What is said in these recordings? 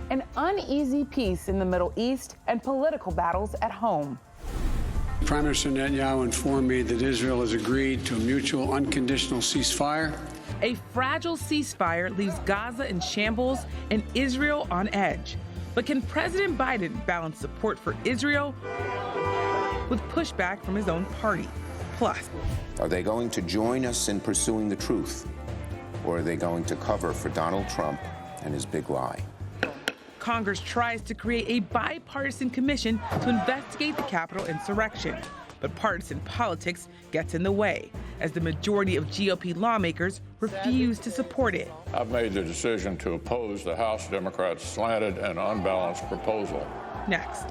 An uneasy peace in the Middle East and political battles at home. Prime Minister Netanyahu informed me that Israel has agreed to a mutual unconditional ceasefire. A fragile ceasefire leaves Gaza in shambles and Israel on edge. But can President Biden balance support for Israel with pushback from his own party? Plus, are they going to join us in pursuing the truth, or are they going to cover for Donald Trump and his big lie? Congress tries to create a bipartisan commission to investigate the Capitol insurrection. But partisan politics gets in the way, as the majority of GOP lawmakers refuse to support it. I've made the decision to oppose the House Democrats' slanted and unbalanced proposal. Next.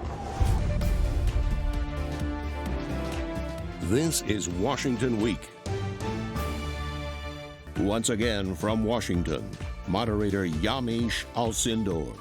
This is Washington Week. Once again from Washington, moderator Yamiche Alcindor.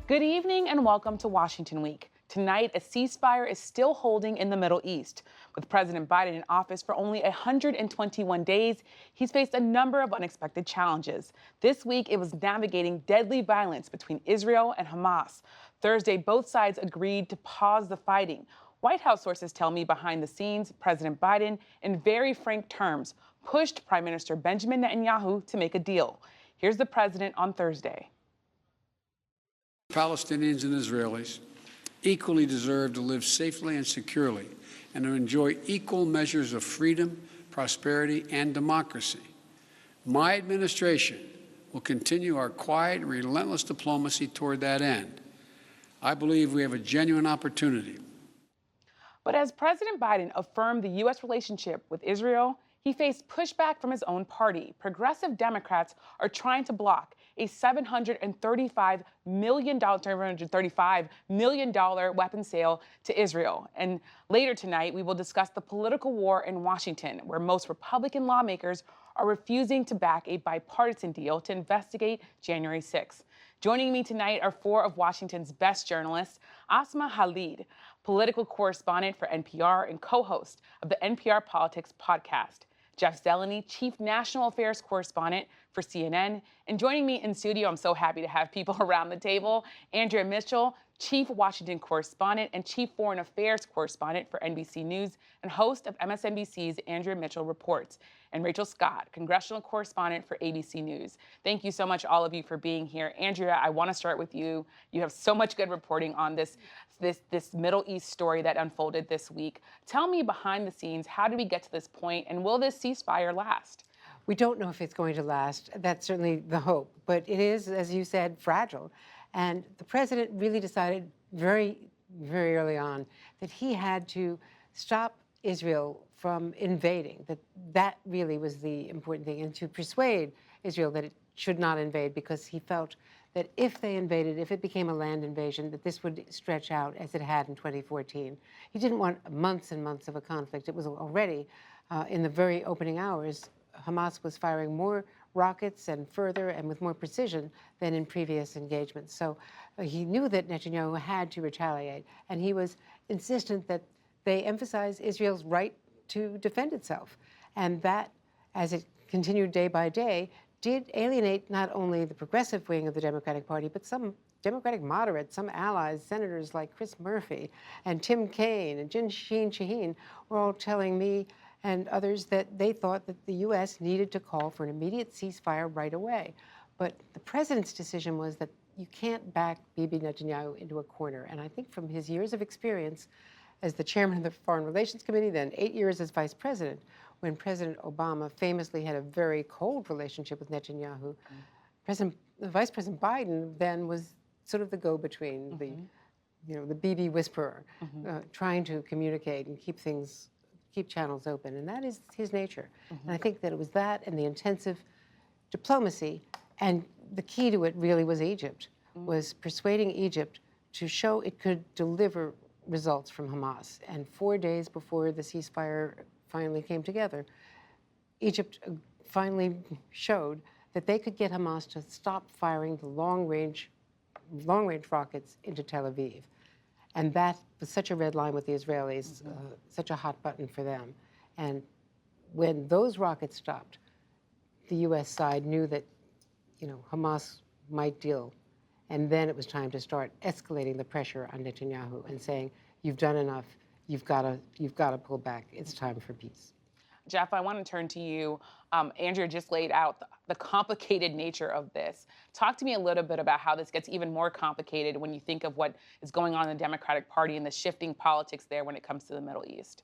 Good evening and welcome to Washington Week. Tonight, a ceasefire is still holding in the Middle East. With President Biden in office for only 121 days, he's faced a number of unexpected challenges. This week, it was navigating deadly violence between Israel and Hamas. Thursday, both sides agreed to pause the fighting. White House sources tell me behind the scenes, President Biden, in very frank terms, pushed Prime Minister Benjamin Netanyahu to make a deal. Here's the president on Thursday. Palestinians and Israelis equally deserve to live safely and securely and to enjoy equal measures of freedom, prosperity, and democracy. My administration will continue our quiet and relentless diplomacy toward that end. I believe we have a genuine opportunity. But as President Biden affirmed the U.S. relationship with Israel, he faced pushback from his own party. Progressive Democrats are trying to block a $735 million weapon sale to Israel. And later tonight, we will discuss the political war in Washington, where most Republican lawmakers are refusing to back a bipartisan deal to investigate January 6th. Joining me tonight are four of Washington's best journalists: Asma Khalid, political correspondent for NPR and co-host of the NPR Politics podcast; Jeff Zeleny, chief national affairs correspondent for CNN. And joining me in studio, I'm so happy to have people around the table: Andrea Mitchell, chief Washington correspondent and chief foreign affairs correspondent for NBC News and host of MSNBC's Andrea Mitchell Reports; and Rachel Scott, congressional correspondent for ABC News. Thank you so much, all of you, for being here. Andrea, I want to start with you. You have so much good reporting on this Middle East story that unfolded this week. Tell me, behind the scenes, how did we get to this point, and will this ceasefire last? We don't know if it's going to last. That's certainly the hope. But it is, as you said, fragile. And the president really decided very, very early on that he had to stop Israel from invading, that really was the important thing, and to persuade Israel that it should not invade, because he felt that if they invaded, if it became a land invasion, that this would stretch out as it had in 2014. He didn't want months and months of a conflict. It was already, in the very opening hours, Hamas was firing more rockets and further and with more precision than in previous engagements. So he knew that Netanyahu had to retaliate, and he was insistent that they emphasize Israel's right to defend itself. And that, as it continued day by day, did alienate not only the progressive wing of the Democratic Party, but some Democratic moderates, some allies, senators like Chris Murphy and Tim Kaine and Jeanine Shaheen were all telling me and others that they thought that the U.S. needed to call for an immediate ceasefire right away. But the president's decision was that you can't back Bibi Netanyahu into a corner. And I think from his years of experience as the chairman of the Foreign Relations Committee, then 8 years as vice president, when President Obama famously had a very cold relationship with Netanyahu, Vice President Biden then was sort of the go-between, the Bibi whisperer, trying to communicate and keep channels open, and that is his nature. And I think that it was that and the intensive diplomacy, and the key to it really was Egypt, was persuading Egypt to show it could deliver results from Hamas. And 4 days before the ceasefire finally came together, Egypt finally showed that they could get Hamas to stop firing the long-range rockets into Tel Aviv. And that was such a red line with the Israelis, such a hot button for them. And when those rockets stopped, the U.S. side knew that, Hamas might deal. And then it was time to start escalating the pressure on Netanyahu and saying, you've done enough, you've got to pull back, it's time for peace. Jeff, I want to turn to you. Andrea just laid out the complicated nature of this. Talk to me a little bit about how this gets even more complicated when you think of what is going on in the Democratic Party and the shifting politics there when it comes to the Middle East.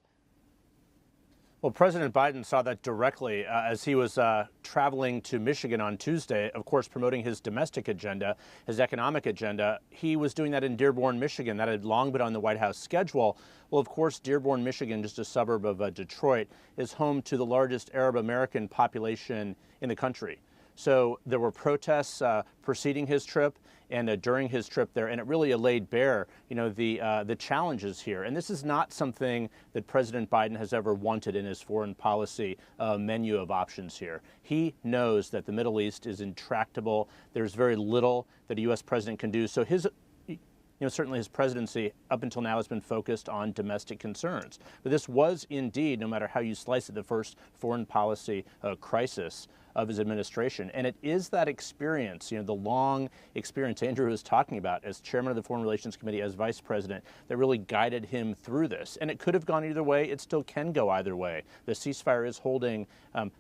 Well, President Biden saw that directly as he was traveling to Michigan on Tuesday, of course, promoting his domestic agenda, his economic agenda. He was doing that in Dearborn, Michigan. That had long been on the White House schedule. Well, of course, Dearborn, Michigan, just a suburb of Detroit, is home to the largest Arab American population in the country. So there were protests preceding his trip and during his trip there, and it really laid bare, the challenges here. And this is not something that President Biden has ever wanted in his foreign policy menu of options here. He knows that the Middle East is intractable. There's very little that a U.S. president can do. So certainly his presidency up until now has been focused on domestic concerns. But this was indeed, no matter how you slice it, the first foreign policy crisis of his administration. And it is that experience, the long experience Andrew was talking about as chairman of the Foreign Relations Committee, as vice president, that really guided him through this. And it could have gone either way. It still can go either way. The ceasefire is holding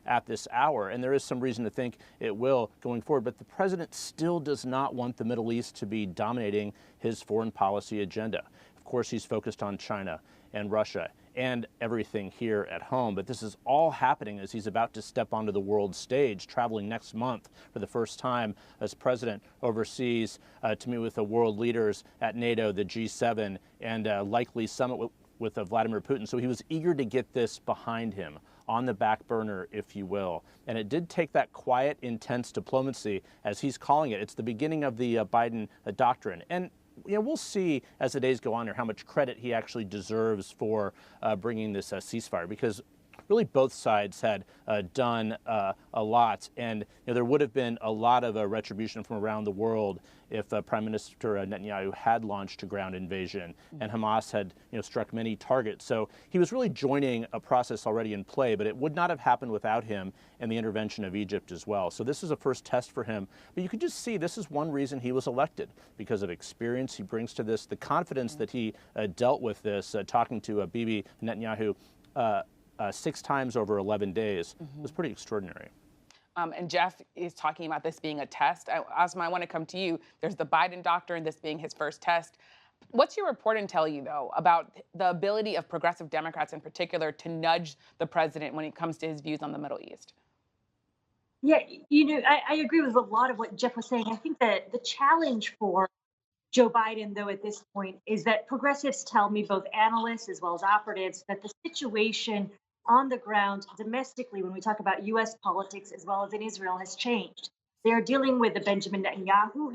at this hour, and there is some reason to think it will going forward. But the president still does not want the Middle East to be dominating his foreign policy agenda. Of course, he's focused on China and Russia and everything here at home. But this is all happening as he's about to step onto the world stage, traveling next month for the first time as president overseas to meet with the world leaders at NATO, the G7, and likely summit with Vladimir Putin. So he was eager to get this behind him, on the back burner, if you will. And it did take that quiet, intense diplomacy, as he's calling it. It's the beginning of the Biden doctrine. And we'll see as the days go on here how much credit he actually deserves for bringing this ceasefire, because really both sides had done a lot, and there would have been a lot of retribution from around the world if Prime Minister Netanyahu had launched a ground invasion and Hamas had struck many targets. So he was really joining a process already in play, but it would not have happened without him and the intervention of Egypt as well. So this is a first test for him. But you can just see this is one reason he was elected, because of experience he brings to this, the confidence that he dealt with this, talking to Bibi Netanyahu 6 times over 11 days was pretty extraordinary. And Jeff is talking about this being a test. Asma, I want to come to you. There's the Biden doctrine, this being his first test. What's your reporting tell you, though, about the ability of progressive Democrats in particular to nudge the president when it comes to his views on the Middle East? Yeah, I agree with a lot of what Jeff was saying. I think that the challenge for Joe Biden, though, at this point, is that progressives tell me, both analysts as well as operatives, that the situation on the ground domestically, when we talk about U.S. politics as well as in Israel, has changed. They are dealing with a Benjamin Netanyahu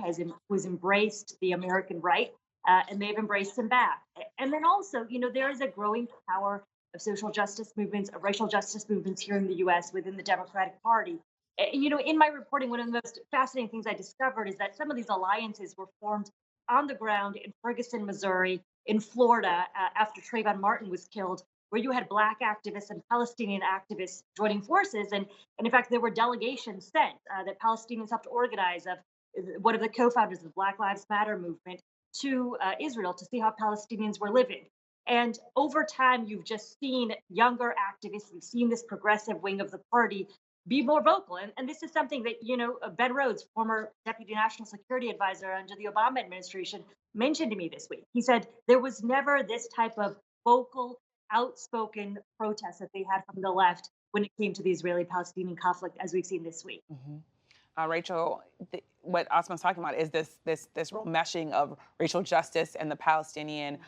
who's embraced the American right, and they've embraced him back. And then also, there is a growing power of social justice movements, of racial justice movements here in the U.S. within the Democratic Party. In my reporting, one of the most fascinating things I discovered is that some of these alliances were formed on the ground in Ferguson, Missouri, in Florida, after Trayvon Martin was killed, where you had Black activists and Palestinian activists joining forces. And in fact, there were delegations sent that Palestinians helped organize, of one of the co-founders of the Black Lives Matter movement, to Israel to see how Palestinians were living. And over time, you've just seen younger activists, you've seen this progressive wing of the party be more vocal. And this is something that, Ben Rhodes, former Deputy National Security Advisor under the Obama administration, mentioned to me this week. He said there was never this type of vocal, outspoken protest that they had from the left when it came to the Israeli-Palestinian conflict, as we've seen this week. Rachel, what Asma's talking about is this real meshing of racial justice and the Palestinian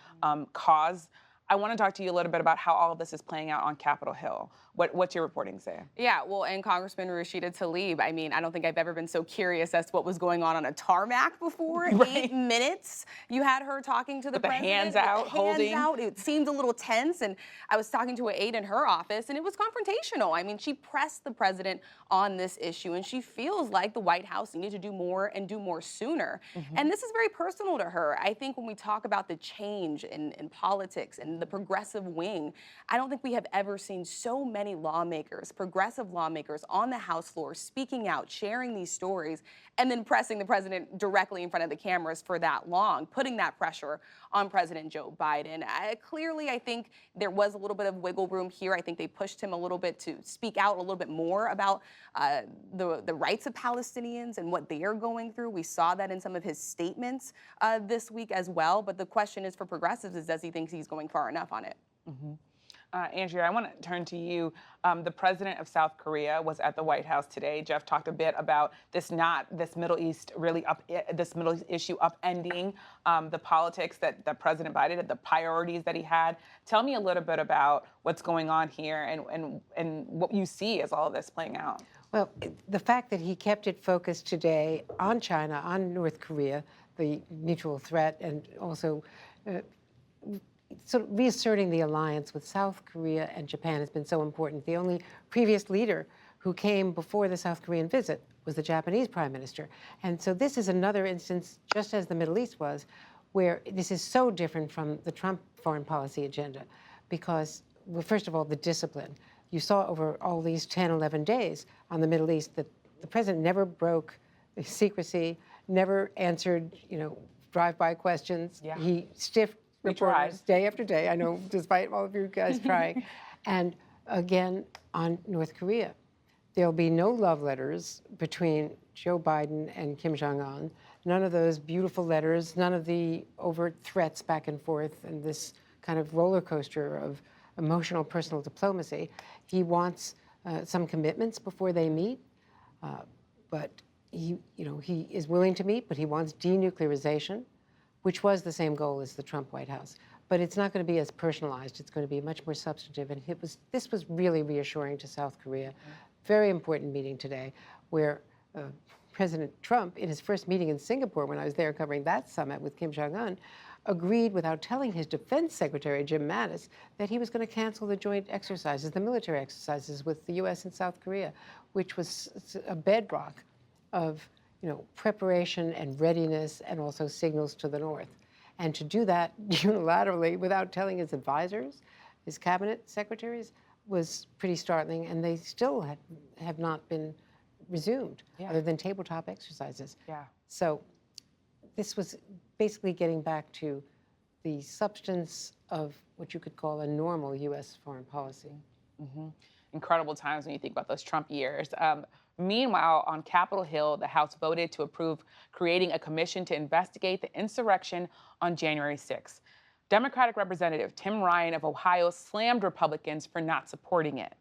cause. I want to talk to you a little bit about how all of this is playing out on Capitol Hill. What's your reporting say? Yeah, well, and Congressman Rashida Tlaib, I mean, I don't think I've ever been so curious as to what was going on a tarmac before. Right. 8 minutes, you had her talking to the president. The hands out, holding. It seemed a little tense, and I was talking to an aide in her office, and it was confrontational. I mean, she pressed the president on this issue, and she feels like the White House needed to do more and do more sooner. And this is very personal to her. I think when we talk about the change in politics and and the progressive wing. I don't think we have ever seen so many lawmakers, progressive lawmakers on the House floor speaking out, sharing these stories, and then pressing the president directly in front of the cameras for that long, putting that pressure on President Joe Biden. Clearly, I think there was a little bit of wiggle room here. I think they pushed him a little bit to speak out a little bit more about the rights of Palestinians and what they are going through. We saw that in some of his statements this week as well. But the question is for progressives is, does he think he's going far enough on it? Mm-hmm. Andrea, I want to turn to you. The president of South Korea was at the White House today. Jeff talked a bit about this Middle East issue upending the politics that President Biden had, the priorities that he had. Tell me a little bit about what's going on here and what you see as all of this playing out. Well, the fact that he kept it focused today on China, on North Korea, the mutual threat, and also sort of reasserting the alliance with South Korea and Japan has been so important. The only previous leader who came before the South Korean visit was the Japanese prime minister. And so this is another instance, just as the Middle East was, where this is so different from the Trump foreign policy agenda because, well, first of all, the discipline. You saw over all these 10, 11 days on the Middle East that the president never broke secrecy, never answered, drive-by questions. Yeah. He stiffed reporters day after day, I know, despite all of you guys trying. And again, on North Korea, there'll be no love letters between Joe Biden and Kim Jong-un, none of those beautiful letters, none of the overt threats back and forth, and this kind of roller coaster of emotional personal diplomacy. He wants some commitments before they meet, but he is willing to meet, but he wants denuclearization, which was the same goal as the Trump White House. But it's not going to be as personalized. It's going to be much more substantive. And this was really reassuring to South Korea. Very important meeting today where President Trump, in his first meeting in Singapore, when I was there covering that summit with Kim Jong-un, agreed without telling his defense secretary, Jim Mattis, that he was going to cancel the joint exercises, the military exercises with the U.S. and South Korea, which was a bedrock of preparation and readiness and also signals to the North. And to do that unilaterally without telling his advisors, his cabinet secretaries, was pretty startling, and they still have not been resumed, other than tabletop exercises. Yeah. So this was basically getting back to the substance of what you could call a normal U.S. foreign policy. Mm-hmm. Incredible times when you think about those Trump years. Meanwhile, on Capitol Hill, the House voted to approve creating a commission to investigate the insurrection on January 6th. Democratic Representative Tim Ryan of Ohio slammed Republicans for not supporting it.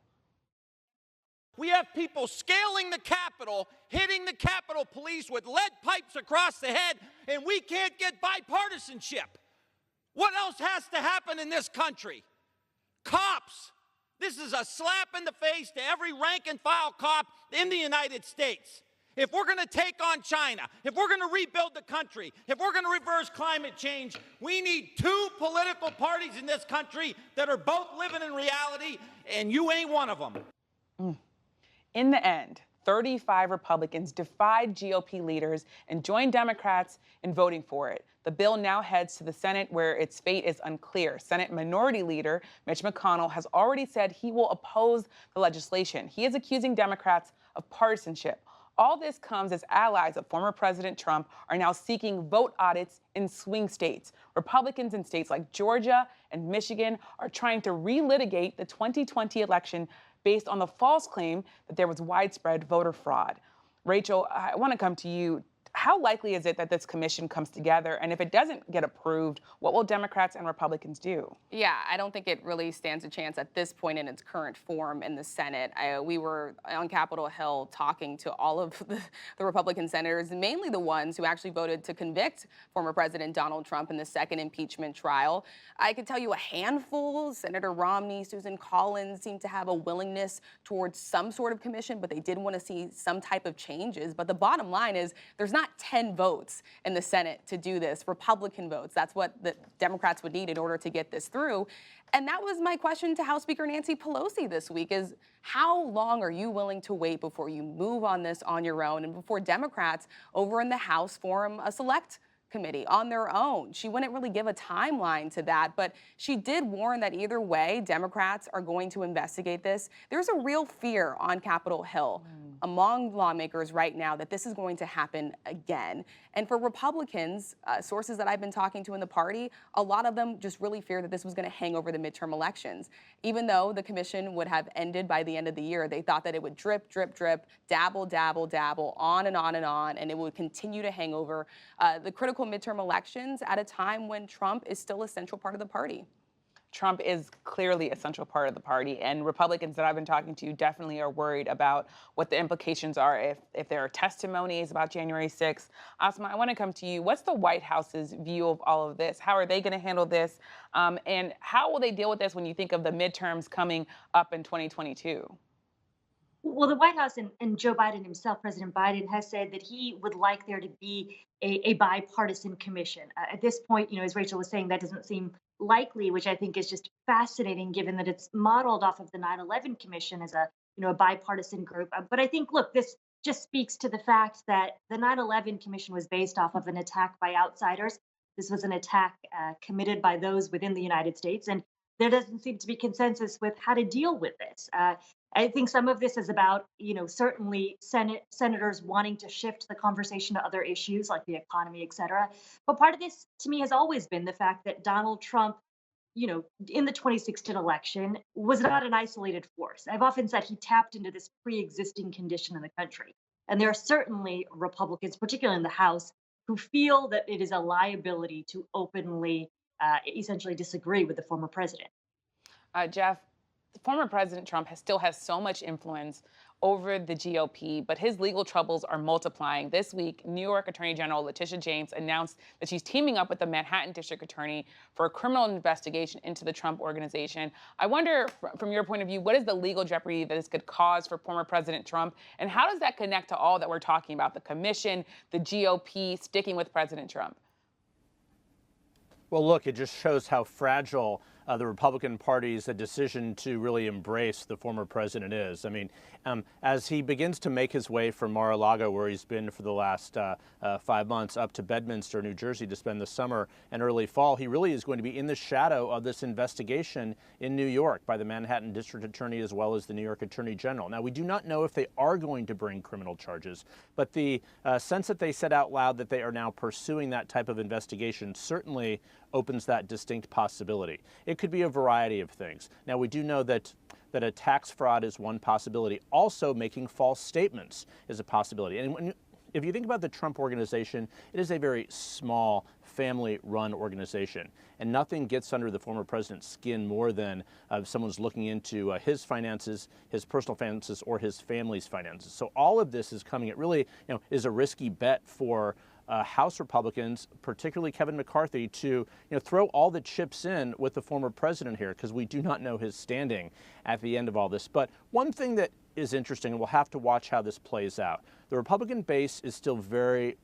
We have people scaling the Capitol, hitting the Capitol Police with lead pipes across the head, and we can't get bipartisanship. What else has to happen in this country? Cops. This is a slap in the face to every rank and file cop in the United States. If we're going to take on China, if we're going to rebuild the country, if we're going to reverse climate change, we need two political parties in this country that are both living in reality, and you ain't one of them. In the end, 35 Republicans defied GOP leaders and joined Democrats in voting for it. The bill now heads to the Senate, where its fate is unclear. Senate Minority Leader Mitch McConnell has already said he will oppose the legislation. He is accusing Democrats of partisanship. All this comes as allies of former President Trump are now seeking vote audits in swing states. Republicans in states like Georgia and Michigan are trying to relitigate the 2020 election based on the false claim that there was widespread voter fraud. Rachel, I want to come to you. How likely is it that this commission comes together? And if it doesn't get approved, what will Democrats and Republicans do? Yeah, I don't think it really stands a chance at this point in its current form in the Senate. We were on Capitol Hill talking to all of the Republican senators, mainly the ones who actually voted to convict former President Donald Trump in the second impeachment trial. I could tell you a handful, Senator Romney, Susan Collins, seemed to have a willingness towards some sort of commission, but they did want to see some type of changes. But the bottom line is there's not 10 votes in the Senate to do this, Republican votes. That's what the Democrats would need in order to get this through. And that was my question to House Speaker Nancy Pelosi this week is how long are you willing to wait before you move on this on your own and before Democrats over in the House form a select committee on their own. She wouldn't really give a timeline to that, but she did warn that either way, Democrats are going to investigate this. There's a real fear on Capitol Hill among lawmakers right now that this is going to happen again. And for Republicans, sources that I've been talking to in the party, a lot of them just really fear that this was going to hang over the midterm elections. Even though the commission would have ended by the end of the year, they thought that it would drip, drip, drip, dabble, dabble, dabble, on and on and on, and it would continue to hang over the critical midterm elections at a time when Trump is still a central part of the party. Trump is clearly a central part of the party, and Republicans that I've been talking to definitely are worried about what the implications are if there are testimonies about January 6th. Asma, I want to come to you. What's the White House's view of all of this? How are they going to handle this? And how will they deal with this when you think of the midterms coming up in 2022? Well, the White House and Joe Biden himself, President Biden, has said that he would like there to be a bipartisan commission. At this point, as Rachel was saying, that doesn't seem likely, which I think is just fascinating, given that it's modeled off of the 9/11 Commission as a bipartisan group. But I think, look, this just speaks to the fact that the 9/11 Commission was based off of an attack by outsiders. This was an attack committed by those within the United States, and there doesn't seem to be consensus with how to deal with this. I think some of this is about, certainly senators wanting to shift the conversation to other issues like the economy, et cetera. But part of this, to me, has always been the fact that Donald Trump, in the 2016 election, was not an isolated force. I've often said he tapped into this pre-existing condition in the country. And there are certainly Republicans, particularly in the House, who feel that it is a liability to openly essentially disagree with the former president. Jeff, former President Trump still has so much influence over the GOP, but his legal troubles are multiplying. This week, New York Attorney General Letitia James announced that she's teaming up with the Manhattan District Attorney for a criminal investigation into the Trump Organization. I wonder, from your point of view, what is the legal jeopardy that this could cause for former President Trump, and how does that connect to all that we're talking about, the commission, the GOP, sticking with President Trump? Well, look, it just shows how fragile the Republican Party's decision to really embrace the former president is. I mean, as he begins to make his way from Mar-a-Lago, where he's been for the last 5 months, up to Bedminster, New Jersey, to spend the summer and early fall, he really is going to be in the shadow of this investigation in New York by the Manhattan District Attorney as well as the New York Attorney General. Now, we do not know if they are going to bring criminal charges, but the sense that they said out loud that they are now pursuing that type of investigation certainly opens that distinct possibility. It could be a variety of things. Now, we do know that a tax fraud is one possibility. Also, making false statements is a possibility. And if you think about the Trump Organization, it is a very small, family-run organization. And nothing gets under the former president's skin more than someone's looking into his finances, his personal finances, or his family's finances. So all of this is coming. It really is a risky bet for House Republicans, particularly Kevin McCarthy, to throw all the chips in with the former president here, because we do not know his standing at the end of all this. But one thing that is interesting, and we'll have to watch how this plays out, the Republican base is still very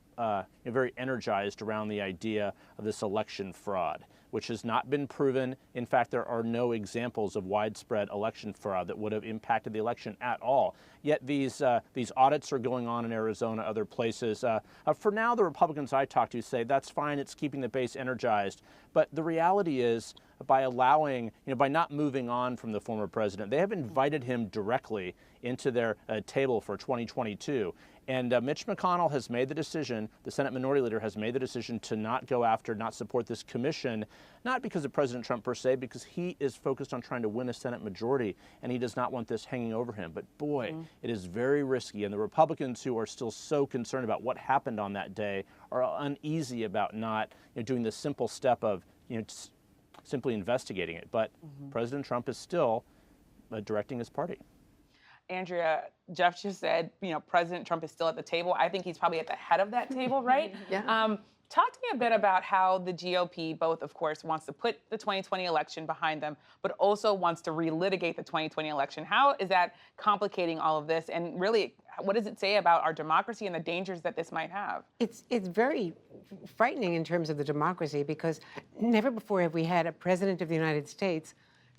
energized around the idea of this election fraud, which has not been proven. In fact, there are no examples of widespread election fraud that would have impacted the election at all. Yet these audits are going on in Arizona, other places. For now, the Republicans I talk to say that's fine, it's keeping the base energized. But the reality is, by allowing, by not moving on from the former president, they have invited him directly into their table for 2022. And Mitch McConnell has made the decision, the Senate Minority Leader has made the decision to not go after, not support this commission, not because of President Trump per se, because he is focused on trying to win a Senate majority, and he does not want this hanging over him. But boy, it is very risky. And the Republicans who are still so concerned about what happened on that day are uneasy about not doing the simple step of simply investigating it. But President Trump is still directing his party. Andrea, Jeff just said, President Trump is still at the table. I think he's probably at the head of that table, right? Yeah. Talk to me a bit about how the GOP both, of course, wants to put the 2020 election behind them, but also wants to relitigate the 2020 election. How is that complicating all of this? And really, what does it say about our democracy and the dangers that this might have? It's very frightening in terms of the democracy, because never before have we had a president of the United States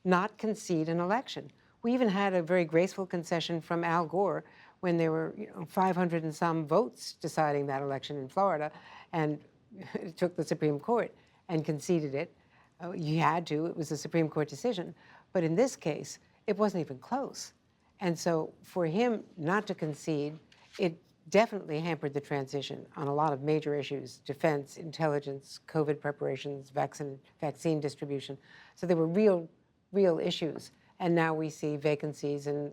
not concede an election. We even had a very graceful concession from Al Gore when there were 500 and some votes deciding that election in Florida. And took the Supreme Court and conceded it. You had to. It was a Supreme Court decision. But in this case, it wasn't even close. And so for him not to concede, it definitely hampered the transition on a lot of major issues: defense, intelligence, COVID preparations, vaccine distribution. So there were real issues. And now we see vacancies and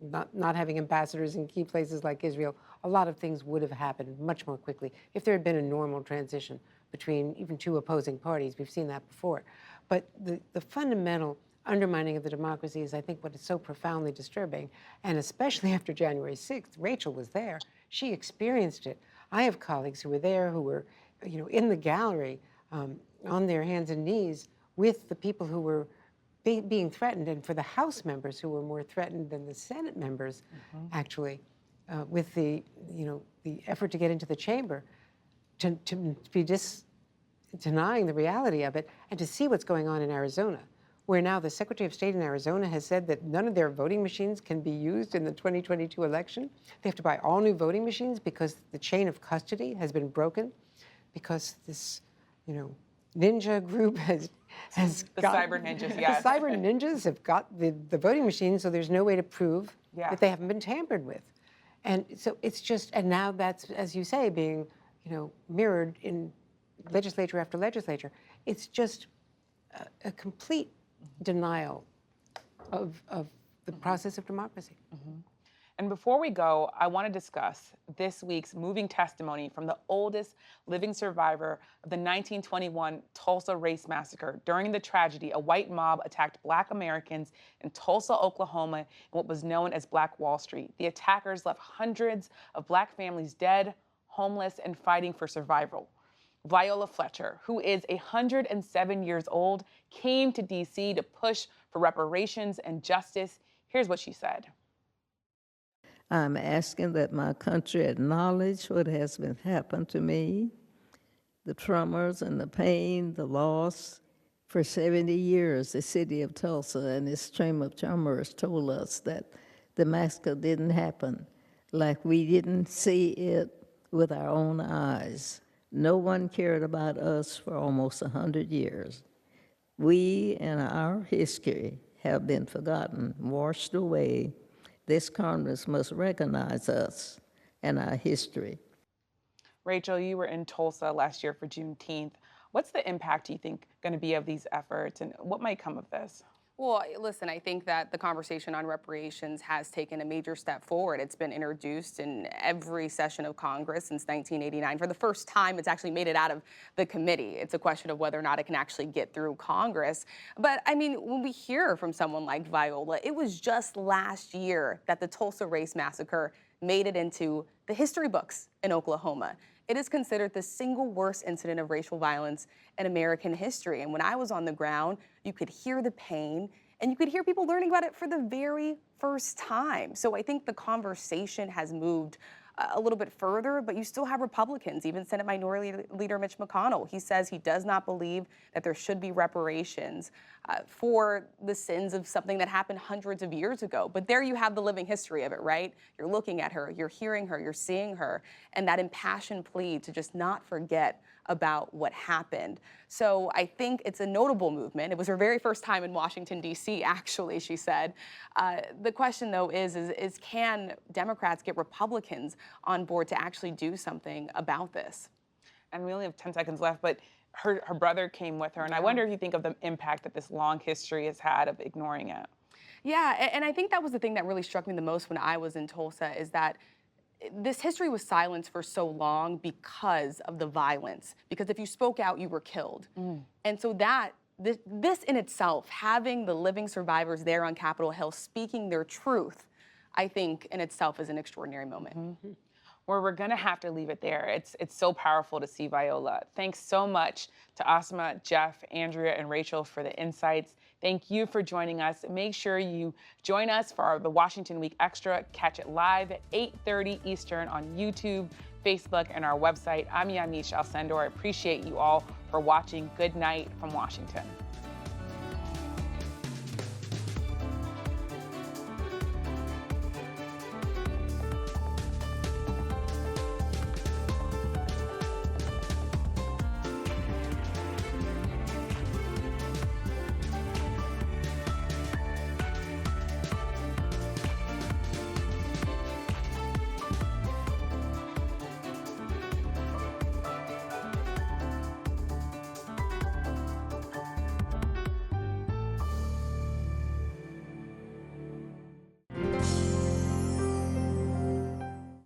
not having ambassadors in key places like Israel. A lot of things would have happened much more quickly if there had been a normal transition between even two opposing parties. We've seen that before. But the fundamental undermining of the democracy is, I think, what is so profoundly disturbing. And especially after January 6th, Rachel was there. She experienced it. I have colleagues who were there, who were, in the gallery, on their hands and knees with the people who were being threatened, and for the House members who were more threatened than the Senate members, actually, with the effort to get into the chamber, to be denying the reality of it, and to see what's going on in Arizona, where now the Secretary of State in Arizona has said that none of their voting machines can be used in the 2022 election. They have to buy all new voting machines because the chain of custody has been broken, because this, ninja group has the cyber ninjas, yes. The cyber ninjas have got the voting machines, so there's no way to prove that they haven't been tampered with. And so it's just, and now that's, as you say, being, mirrored in legislature after legislature. It's just a complete denial of the process of democracy. And before we go, I want to discuss this week's moving testimony from the oldest living survivor of the 1921 Tulsa race massacre. During the tragedy, a white mob attacked Black Americans in Tulsa, Oklahoma, in what was known as Black Wall Street. The attackers left hundreds of Black families dead, homeless, and fighting for survival. Viola Fletcher, who is 107 years old, came to D.C. to push for reparations and justice. Here's what she said. I'm asking that my country acknowledge what has been happened to me, the traumas and the pain, the loss. For 70 years, the city of Tulsa and its stream of traumas told us that the massacre didn't happen, like we didn't see it with our own eyes. No one cared about us for almost 100 years. We and our history have been forgotten, washed away. This Congress must recognize us and our history. Rachel, you were in Tulsa last year for Juneteenth. What's the impact, do you think, going to be of these efforts, and what might come of this? Well, listen, I think that the conversation on reparations has taken a major step forward. It's been introduced in every session of Congress since 1989. For the first time, it's actually made it out of the committee. It's a question of whether or not it can actually get through Congress. But I mean, when we hear from someone like Viola, it was just last year that the Tulsa race massacre made it into the history books in Oklahoma. It is considered the single worst incident of racial violence in American history. And when I was on the ground, you could hear the pain and you could hear people learning about it for the very first time. So I think the conversation has moved a little bit further, but you still have Republicans, even Senate Minority Leader Mitch McConnell. He says he does not believe that there should be reparations for the sins of something that happened hundreds of years ago. But there you have the living history of it, right? You're looking at her, you're hearing her, you're seeing her, and that impassioned plea to just not forget about what happened. So I think it's a notable movement. It was her very first time in Washington, D.C., actually, she said. The question, though, is can Democrats get Republicans on board to actually do something about this? And we only have 10 seconds left, but her brother came with her, and I wonder if you think of the impact that this long history has had of ignoring it. Yeah, and I think that was the thing that really struck me the most when I was in Tulsa, is that this history was silenced for so long because of the violence. Because if you spoke out, you were killed. And so this in itself, having the living survivors there on Capitol Hill speaking their truth, I think in itself is an extraordinary moment. Where we're gonna have to leave it there. It's so powerful to see Viola. Thanks so much to Asma, Jeff, Andrea, and Rachel for the insights. Thank you for joining us. Make sure you join us for the Washington Week Extra. Catch it live at 8:30 Eastern on YouTube, Facebook, and our website. I'm Yamiche Alcindor. I appreciate you all for watching. Good night from Washington.